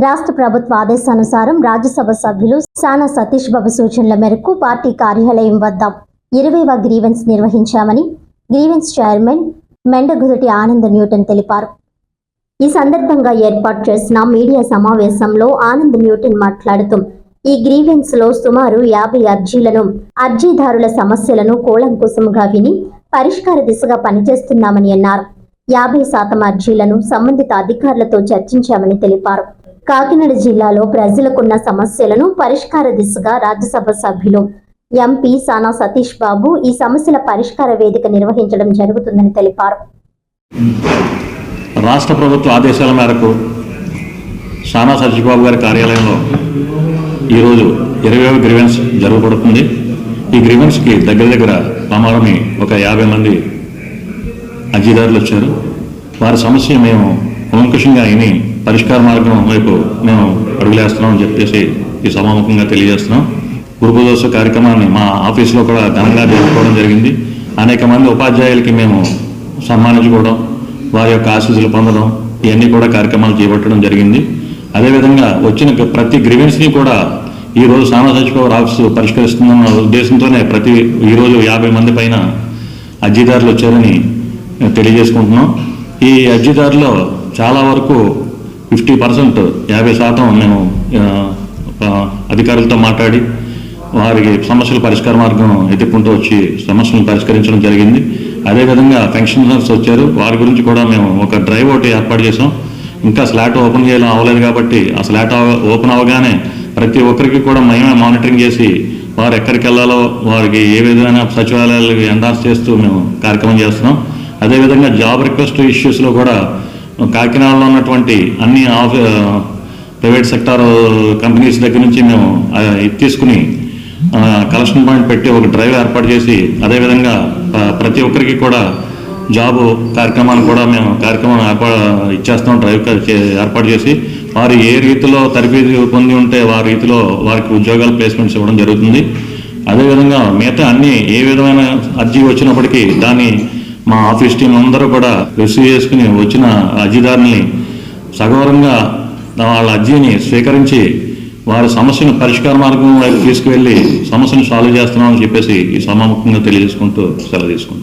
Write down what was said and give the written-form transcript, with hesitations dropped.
రాష్ట్ర ప్రభుత్వ ఆదేశానుసారం రాజ్యసభ సభ్యులు సానా సతీష్ బాబు సూచనల మేరకు పార్టీ కార్యాలయం వద్ద 20వ గ్రీవెన్స్ నిర్వహించామని grievance chairman Mendagudati Anand Newton తెలిపారు. ఈ సందర్భంగా ఏర్పాటు చేసిన మీడియా సమావేశంలో ఆనంద్ న్యూటన్ మాట్లాడుతూ ఈ గ్రీవెన్స్ లో సుమారు 50 అర్జీలను అర్జీదారుల సమస్యలను కూలంకుషంగా విని పరిష్కార దిశగా పనిచేస్తున్నామని అన్నారు. 50% అర్జీలను సంబంధిత అధికారులతో చర్చించామని తెలిపారు. కాకినాడ జిల్లాలో ప్రజలకున్న సమస్యలను పరిష్కార దిశగా రాజ్యసభ సభ్యులు ఎంపీ సానా సతీష్ బాబు ఈ సమస్యల పరిష్కార వేదిక నిర్వహించడం జరుగుతుందని తెలిపారు. రాష్ట్ర ప్రభుత్వ ఆదేశాల మేరకు సానా సతీష్ బాబు గారి కార్యాలయంలో ఈరోజు 20వ గ్రీవెన్స్ జరగబడుతుంది. ఈ గ్రీవెన్స్కి దగ్గర ప్రమాణమి ఒక 50 మంది అర్జీదారులు వచ్చారు. వారి సమస్య మేము కూలంకషంగా అయిని పరిష్కార మార్గం వైపు మేము అడుగులేస్తున్నామని చెప్పేసి ఈ సమాముఖంగా తెలియజేస్తున్నాం. గురుపూజోత్సవ కార్యక్రమాన్ని మా ఆఫీసులో కూడా ఘనంగా జరుపుకోవడం జరిగింది. అనేక మంది ఉపాధ్యాయులకి మేము సన్మానించుకోవడం, వారి యొక్క ఆశీస్సులు పొందడం, ఇవన్నీ కూడా కార్యక్రమాలు చేపట్టడం జరిగింది. అదేవిధంగా వచ్చిన ప్రతి గ్రీవెన్స్ని కూడా ఈరోజు సానా సతీష్ బాబు ఆఫీసు పరిష్కరిస్తుందన్న ఉద్దేశంతోనే ఈరోజు 50 మంది పైన అర్జీదారులు వచ్చారని తెలియజేసుకుంటున్నాం. ఈ అర్జీదారులో చాలా వరకు 50% 50% మేము అధికారులతో మాట్లాడి వారికి సమస్యల పరిష్కార మార్గం ఎదుర్కొంటూ వచ్చి సమస్యలను పరిష్కరించడం జరిగింది. అదేవిధంగా పెన్షనర్స్ వచ్చారు. వారి గురించి కూడా మేము ఒక డ్రైవ్ ఒకటి ఏర్పాటు చేసాం. ఇంకా స్లాట్ ఓపెన్ చేయడం అవ్వలేదు కాబట్టి ఆ స్లాట్ ఓపెన్ అవ్వగానే ప్రతి ఒక్కరికి కూడా మేమే మానిటరింగ్ చేసి వారు ఎక్కడికి వెళ్ళాలో వారికి ఏ విధమైన సచివాలయాలు ఎండార్స్ చేస్తూ మేము కార్యక్రమం చేస్తున్నాం. అదేవిధంగా జాబ్ రిక్వెస్ట్ ఇష్యూస్లో కూడా కాకినాడలో ఉన్నటువంటి అన్ని ప్రైవేట్ సెక్టార్ కంపెనీస్ దగ్గర నుంచి మేము తీసుకుని కలెక్షన్ పాయింట్ పెట్టి ఒక డ్రైవ్ ఏర్పాటు చేసి అదేవిధంగా ప్రతి ఒక్కరికి కూడా జాబ్ కార్యక్రమాన్ని కూడా మేము కార్యక్రమం ఇచ్చేస్తాం. డ్రైవ్ ఏర్పాటు చేసి వారు ఏ రీతిలో తరబేతి పొంది ఉంటే వారి రీతిలో వారికి ఉద్యోగాల ప్లేస్మెంట్స్ ఇవ్వడం జరుగుతుంది. అదేవిధంగా మిగతా అన్ని ఏ విధమైన అర్జీ వచ్చినప్పటికీ దాన్ని మా ఆఫీస్ టీం అందరూ కూడా రిసీవ్ చేసుకుని వచ్చిన అర్జీదారుని సగౌరవంగా వాళ్ళ అర్జీని స్వీకరించి వారి సమస్యను పరిష్కార మార్గం వైపు తీసుకువెళ్ళి సమస్యను సాల్వ్ చేస్తున్నామని చెప్పేసి ఈ సమాముఖంగా తెలియజేసుకుంటూ సెలవు తీసుకున్నాం.